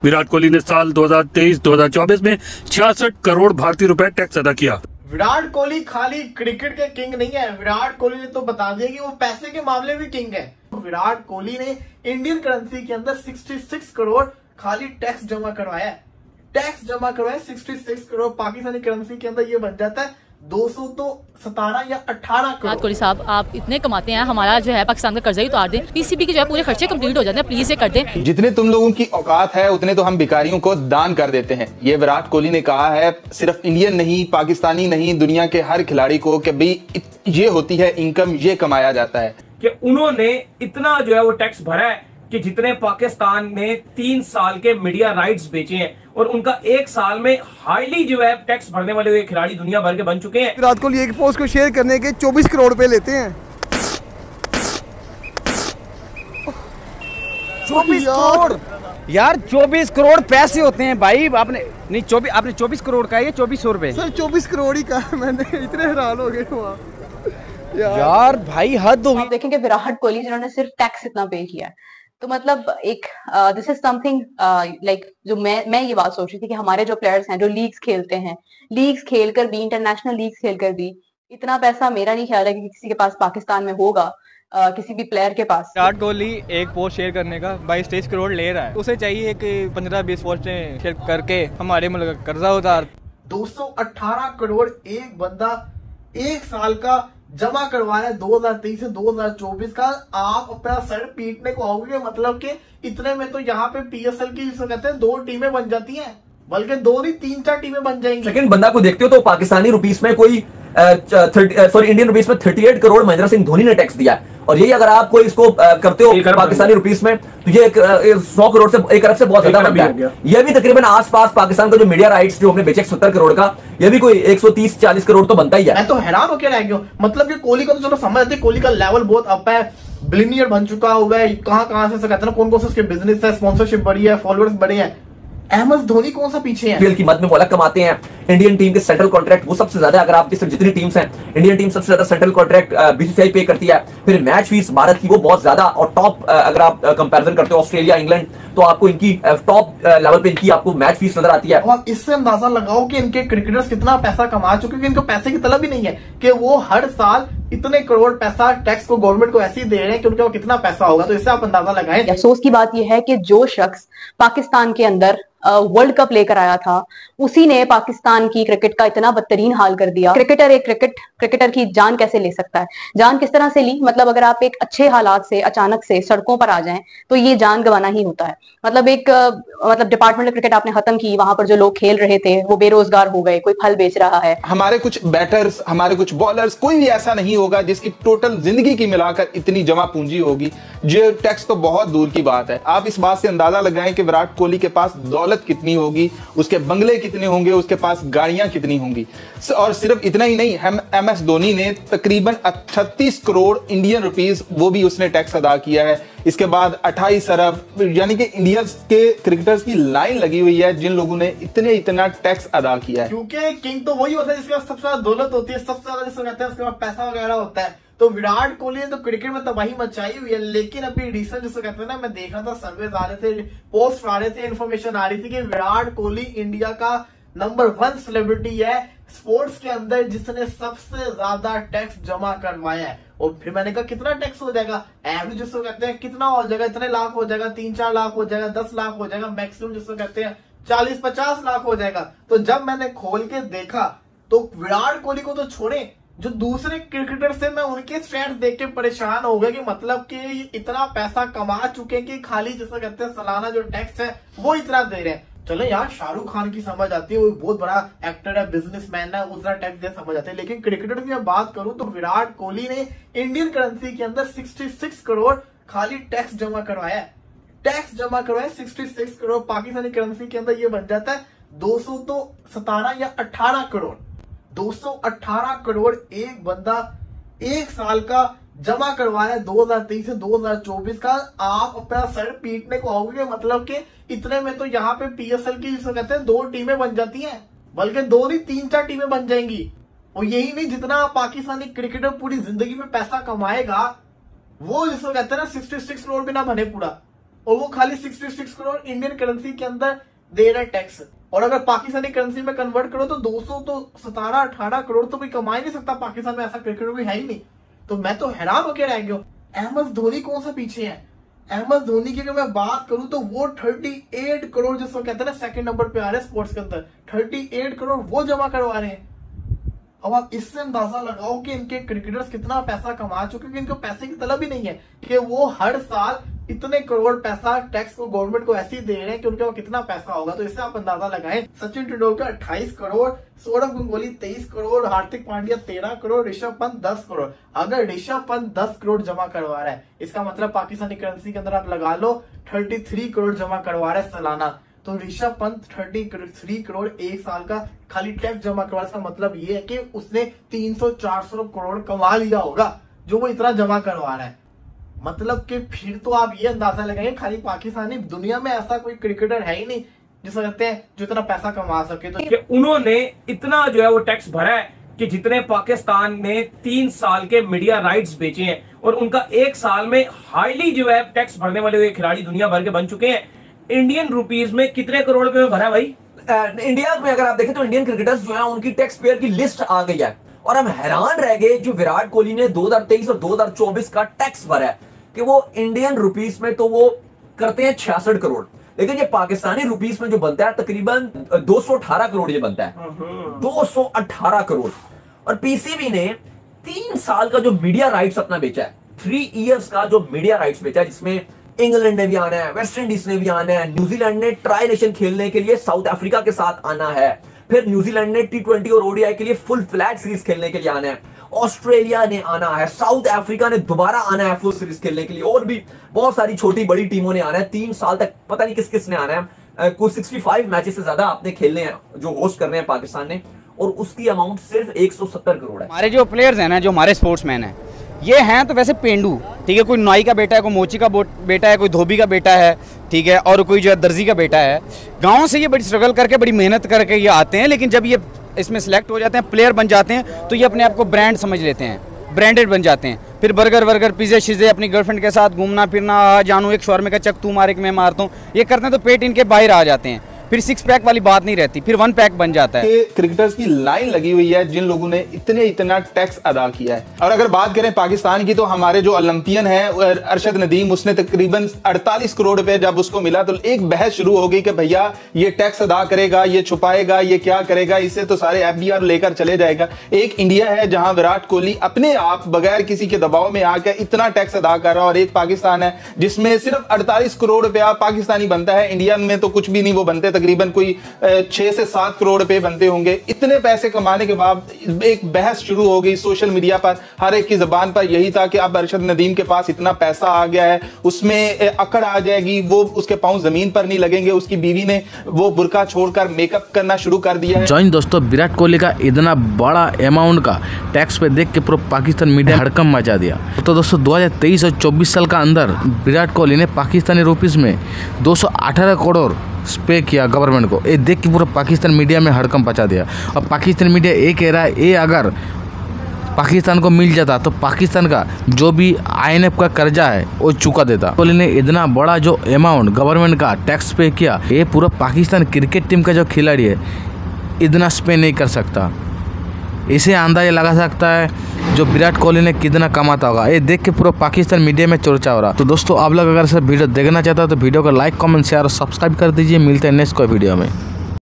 विराट कोहली ने साल 2023-2024 में 66 करोड़ भारतीय रुपए टैक्स अदा किया। विराट कोहली खाली क्रिकेट के किंग नहीं है, विराट कोहली ने तो बता दिया कि वो पैसे के मामले में किंग है। विराट कोहली ने इंडियन करेंसी के अंदर 66 करोड़ खाली टैक्स जमा करवाया है। टैक्स जमा करवाया 66 करोड़, पाकिस्तानी करेंसी के अंदर ये बन जाता है 217 या 18 करोड़। कोहली साहब, आप इतने कमाते हैं, हमारा जो है पाकिस्तान का कर्जा ही उतार दें, पीसीबी के जो है पूरे खर्चे कंप्लीट हो जाते हैं, प्लीज ये कर दें। जितने तुम लोगों की औकात है उतने तो हम भिखारियों को दान कर देते हैं। ये विराट कोहली ने कहा है, सिर्फ इंडियन नहीं, पाकिस्तानी नहीं, दुनिया के हर खिलाड़ी को कि भाई ये होती है इनकम, ये कमाया जाता है। कि उन्होंने इतना जो है वो टैक्स भरा है कि जितने पाकिस्तान ने 3 साल के मीडिया राइट्स बेचे हैं और उनका 1 साल में हाईली जो है टैक्स भरने वाले हुए खिलाड़ी दुनिया भर के बन चुके हैं। विराट कोहली एक पोस्ट को शेयर करने के 24 करोड़ रुपए लेते हैं। 24 करोड़ यार, 24 करोड़ पैसे होते हैं भाई। आपने 24 करोड़ का, ये 2400 रुपए सर 24 करोड़ ही कहा मैंने, इतने हैरान हो गए वहाँ यार भाई, हद हो गई। आप देखेंगे विराट कोहली जिन्होंने सिर्फ टैक्स इतना पे किया है, तो मतलब एक दिस इज समथिंग लाइक जो मैं ये बात सोच रही थी कि हमारे जो प्लेयर्स हैं जो लीग्स खेलते हैं, लीग्स खेलकर भी, इंटरनेशनल लीग्स खेलकर भी इतना पैसा मेरा नहीं ख्याल है कि किसी के पास पाकिस्तान में होगा, किसी भी प्लेयर के पास। विराट कोहली एक पोस्ट शेयर करने का 22-23 करोड़ ले रहा है, उसे चाहिए कि 15-20 पोस्टें शेयर करके हमारे मुल्क का कर्जा उतार। 218 करोड़ एक बंदा 1 साल का जमा करवाया 2023 से 2024 का। आप अपना सर पीटने को आओगे, मतलब कि इतने में तो यहाँ पे पीएसएल की जिसे कहते हैं 2 टीमें बन जाती हैं, बल्कि 2 नहीं 3-4 टीमें बन जाएंगी। सेकंड बंदा को देखते हो तो पाकिस्तानी रुपीस में कोई इंडियन रुपीस में 38 करोड़ महेंद्र सिंह धोनी ने टैक्स दिया है। और यही अगर आप कोई इसको करते हो पाकिस्तानी रुपीस में, तो ये 100 करोड़ से 1 अरब से बहुत ज्यादा बनता है। ये भी तकरीबन आसपास पाकिस्तान का जो मीडिया राइट्स जो हमने बेचे 70 करोड़ का, ये भी कोई 130-40 करोड़ तो बनता ही है। मैं तो हैरान होकर रह गया। मतलब कि कोहली का तो चलो समझ आती है, कोहली का लेवल बहुत अप है, बिलियनियर बन चुका हुआ है, कहां से कहते हैं कौन कौन से उसके बिजनेस है, स्पॉन्सरशिप बढ़ी है, फॉलोअर्स बढ़े हैं। एमएस धोनी कौन सा पीछे है? खेल की मद में वो अलग कमाते हैं। इंडियन टीम के सेंट्रल कॉन्ट्रैक्ट वो सबसे ज्यादा, अगर आप जितनी टीम्स हैं, इंडियन टीम सबसे ज्यादा सेंट्रल कॉन्ट्रैक्ट बीसीसीआई पे करती है। फिर मैच फीस भारत की वो बहुत ज्यादा, और टॉप अगर आप कंपैरिजन करते हो ऑस्ट्रेलिया, इंग्लैंड, तो आपको इनकी टॉप लेवल पे इनकी आपको मैच फीस नजर आती है। और इससे अंदाजा लगाओ कि इनके क्रिकेटर्स कितना पैसा कमा चुके हैं, इनको पैसे की तलब ही नहीं है कि वो हर साल इतने करोड़ पैसा टैक्स को गवर्नमेंट को ऐसे ही दे रहे हैं कि उनके कितना पैसा होगा। तो इससे आप अंदाजा लगाएं। अफसोस की बात यह है कि जो शख्स पाकिस्तान के अंदर वर्ल्ड कप लेकर आया था, उसी ने पाकिस्तान की क्रिकेट का इतना बदतरीन हाल कर दिया। क्रिकेटर एक क्रिकेटर की जान कैसे ले सकता है? जान किस तरह से ली? मतलब अगर आप एक अच्छे हालात से अचानक से सड़कों पर आ जाएं तो ये जान गंवाना ही होता है। मतलब एक डिपार्टमेंटल क्रिकेट आपने खत्म की, वहां पर जो लोग खेल रहे थे वो बेरोजगार हो गए, कोई फल बेच रहा है। हमारे कुछ बैटर्स, हमारे कुछ बॉलर्स, कोई भी ऐसा नहीं होगा जिसकी टोटल जिंदगी की मिलाकर इतनी जमा पूंजी होगी। जो टैक्स तो बहुत दूर की बात है। आप इस बात से अंदाजा लगाएं कि विराट कोहली के पास दौलत कितनी होगी, उसके बंगले कितने होंगे, उसके पास गाड़ियां कितनी होंगी। और सिर्फ इतना ही नहीं, हम एमएस धोनी ने तकरीबन 38 करोड़ इंडियन रुपीस वो भी उसने टैक्स अदा किया है। इसके बाद 28 अरब, यानी कि इंडिया के क्रिकेटर्स की लाइन लगी हुई है जिन लोगों ने इतना टैक्स अदा किया है। क्योंकि किंग तो वही होता है जिसके पास सबसे ज्यादा दौलत होती है, सबसे ज्यादा जिसको कहते हैं उसके पास पैसा वगैरह होता है। तो विराट कोहली ने तो क्रिकेट में तबाही मचाई हुई है। लेकिन अभी रिसेंट जिसको कहते हैं ना, मैं देख रहा था, सर्वेज आ रहे थे, पोस्ट आ रहे थे, इन्फॉर्मेशन आ रही थी कि विराट कोहली इंडिया का नंबर 1 सेलिब्रिटी है स्पोर्ट्स के अंदर जिसने सबसे ज्यादा टैक्स जमा करवाया है। और फिर मैंने कहा कितना टैक्स हो जाएगा? एवरेज जिसको कहते हैं कितना हो जाएगा? इतने लाख हो जाएगा, 3-4 लाख हो जाएगा, 10 लाख हो जाएगा, मैक्सिमम जिसको कहते हैं 40-50 लाख हो जाएगा। तो जब मैंने खोल के देखा तो विराट कोहली को तो छोड़े, जो दूसरे क्रिकेटर से मैं उनके स्टैट्स देख के परेशान हो गया कि मतलब कि इतना पैसा कमा चुके हैं कि खाली जिसको कहते हैं सालाना जो टैक्स है वो इतना दे रहे हैं। चलो यार, शाहरुख खान की समझ आती है, वो बहुत बड़ा एक्टर है, बिजनेसमैन है, उतना टैक्स दे समझ आती है। लेकिन क्रिकेटर की मैं बात करूं तो विराट कोहली ने इंडियन करेंसी के अंदर 66 करोड़ खाली टैक्स जमा करवाया है। टैक्स जमा करवाया 66 करोड़, पाकिस्तानी करेंसी के अंदर ये बन जाता है 217 या 18 करोड़। 218 करोड़ एक बंदा 1 साल का जमा करवाया 2023 से 2024 का। आप अपना सर पीटने को आओगे, मतलब कि इतने में तो यहाँ पे पीएसएल की जिसे कहते हैं 2 टीमें बन जाती हैं, बल्कि 2 नहीं 3-4 टीमें बन जाएंगी। और यही नहीं, जितना पाकिस्तानी क्रिकेटर पूरी जिंदगी में पैसा कमाएगा वो जिसको कहते हैं ना 66 करोड़ भी ना बने पूरा। और वो खाली 66 करोड़ इंडियन करेंसी के अंदर दे रहा है टैक्स। और अगर पाकिस्तानी करेंसी में कन्वर्ट करो तो 17-18 करोड़ तो कोई कमा ही नहीं सकता पाकिस्तान में, ऐसा क्रिकेटर भी है ही नहीं। तो मैं तो हैरान होकर रह गया। अहमद धोनी कौन सा पीछे है? अहमद धोनी की अगर मैं बात करूं तो वो 38 करोड़ जिसको कहते हैं ना सेकंड नंबर पे आ रहे हैं स्पोर्ट्स के अंदर, 38 करोड़ वो जमा करवा रहे हैं। अब आप इससे अंदाजा लगाओ कि इनके क्रिकेटर्स कितना पैसा कमा चुके हैं, इनको पैसे की तलब ही नहीं है कि वो हर साल इतने करोड़ पैसा टैक्स को गवर्नमेंट को ऐसे ही दे रहे हैं कि उनके पास कितना पैसा होगा। तो इससे आप अंदाजा लगाएं, सचिन तेंदुलकर 28 करोड़, सौरभ गंगोली 23 करोड़, हार्दिक पांड्या 13 करोड़, ऋषभ पंत 10 करोड़। अगर ऋषभ पंत 10 करोड़ जमा करवा रहा है, इसका मतलब पाकिस्तानी करेंसी के अंदर आप लगा लो 33 करोड़ जमा करवा रहा है सालाना। तो ऋषभ पंत 33 करोड़ एक साल का खाली टैक्स जमा करवा, इसका मतलब ये है कि उसने 300-400 करोड़ कमा लिया होगा जो वो इतना जमा करवा रहा है। मतलब कि फिर तो आप ये अंदाजा लगाइए, खाली पाकिस्तानी, दुनिया में ऐसा कोई क्रिकेटर है ही नहीं जिसे कहते हैं जो इतना पैसा कमा सके। तो उन्होंने इतना जो है वो टैक्स भरा है कि जितने पाकिस्तान ने 3 साल के मीडिया राइट्स बेचे हैं, और उनका एक साल में हाईली जो है टैक्स भरने वाले हुए खिलाड़ी दुनिया भर के बन चुके हैं। इंडियन रुपीज में कितने करोड़ रुपए में भरा है भाई? इंडिया में अगर आप देखें तो इंडियन क्रिकेटर्स जो है उनकी टैक्स पेयर की लिस्ट आ गई है, और हम हैरान रह गए जो विराट कोहली ने 2023 और 2024 का टैक्स भरा है कि वो इंडियन रुपीस में तो वो करते हैं 66 करोड़, लेकिन ये पाकिस्तानी रुपीस में जो बनता है तकरीबन 218 करोड़ ये बनता है, 218 करोड़। और पीसीबी ने 3 साल का जो मीडिया राइट्स अपना बेचा है, 3 इयर्स का जो मीडिया राइट्स बेचा है, जिसमें इंग्लैंड ने भी आना है, वेस्ट इंडीज ने भी आना है, न्यूजीलैंड ने ट्राई नेशन खेलने के लिए साउथ अफ्रीका के साथ आना है, फिर न्यूजीलैंड ने T20 और ODI के लिए फुल फ्लैग सीरीज खेलने के लिए आना है, ऑस्ट्रेलिया ने आना है, साउथ अफ्रीका ने दोबारा आना है फुल सीरीज खेलने के लिए, और भी बहुत सारी छोटी बड़ी टीमों ने आना है 3 साल तक। पता नहीं किस किस ने आना है, कुल 65 मैचेस से ज्यादा आपने खेलने हैं जो होस्ट कर रहे हैं पाकिस्तान ने, और उसकी अमाउंट सिर्फ 170 करोड़ है। हमारे जो प्लेयर्स हैं ना, जो हमारे स्पोर्ट्समैन हैं, ये हैं तो वैसे पेंडू, ठीक है, कोई नाई का बेटा है, कोई मोची का बेटा है, कोई धोबी का बेटा है, ठीक है, और कोई जो है दर्जी का बेटा है। गाँव से ये बड़ी स्ट्रगल करके, बड़ी मेहनत करके ये आते हैं, लेकिन जब ये इसमें सिलेक्ट हो जाते हैं, प्लेयर बन जाते हैं, तो ये अपने आप को ब्रांड समझ लेते हैं, ब्रांडेड बन जाते हैं। फिर बर्गर पिज़्ज़े शिज़े अपनी गर्लफ्रेंड के साथ घूमना फिरना, जानू एक शौर्मे का चक तू मार एक मैं मारता हूँ, ये करते हैं तो पेट इनके बाहर आ जाते हैं। फिर 6 पैक वाली बात नहीं रहती, फिर 1 पैक बन जाता है। क्रिकेटर्स की लाइन लगी हुई है जिन लोगों ने इतना टैक्स अदा किया है। और अगर बात करें पाकिस्तान की, तो हमारे जो ओलंपियन है अरशद नदीम, उसने तकरीबन 48 करोड़ रुपए जब उसको मिला तो एक बहस शुरू हो गई कि भैया ये टैक्स अदा करेगा, ये छुपाएगा, ये क्या करेगा, इससे तो सारे FBR लेकर चले जाएगा। एक इंडिया है जहां विराट कोहली अपने आप बगैर किसी के दबाव में आकर इतना टैक्स अदा कर रहा है, और एक पाकिस्तान है जिसमें सिर्फ 48 करोड़ रुपया पाकिस्तानी बनता है। इंडिया में तो कुछ भी नहीं वो बनते, तकरीबन कोई 6 से 7 करोड़ रुपए बनते होंगे। इतने पैसे कमाने के बाद एक बहस शुरू हो गई सोशल मीडिया पर, हर एक की जबान पर यही था कि अब अरशद नदीम के पास इतना पैसा आ गया है, उसमें अकड़ आ जाएगी, वो उसके पांव जमीन पर नहीं लगेंगे। उसकी बीवी ने वो बुर्का छोड़कर मेकअप करना शुरू कर दिया है। जॉइन दोस्तों, विराट कोहली का इतना बड़ा अमाउंट का टैक्स पे देख के पूरा पाकिस्तान मीडिया हड़कंप मचा दिया। तो दोस्तों 2023 और 24 साल का अंदर विराट कोहली ने पाकिस्तानी रुपीस में 218 करोड़ पे किया गवर्नमेंट को। ये देख के पूरा पाकिस्तान मीडिया में हड़कंप मचा दिया। और पाकिस्तान मीडिया ये कह रहा है, ये अगर पाकिस्तान को मिल जाता तो पाकिस्तान का जो भी IMF का कर्जा है वो चुका देता। कोहली ने इतना बड़ा जो अमाउंट गवर्नमेंट का टैक्स पे किया, ये पूरा पाकिस्तान क्रिकेट टीम का जो खिलाड़ी है इतना स्पे नहीं कर सकता। इसे अंदाजा लगा सकता है जो विराट कोहली ने कितना कमाता होगा। ये देख के पूरा पाकिस्तान मीडिया में चर्चा हो रहा। तो दोस्तों आप लोग अगर सब वीडियो देखना चाहता हो तो वीडियो को लाइक, कमेंट, शेयर और सब्सक्राइब कर दीजिए। मिलते हैं नेक्स्ट कोई वीडियो में।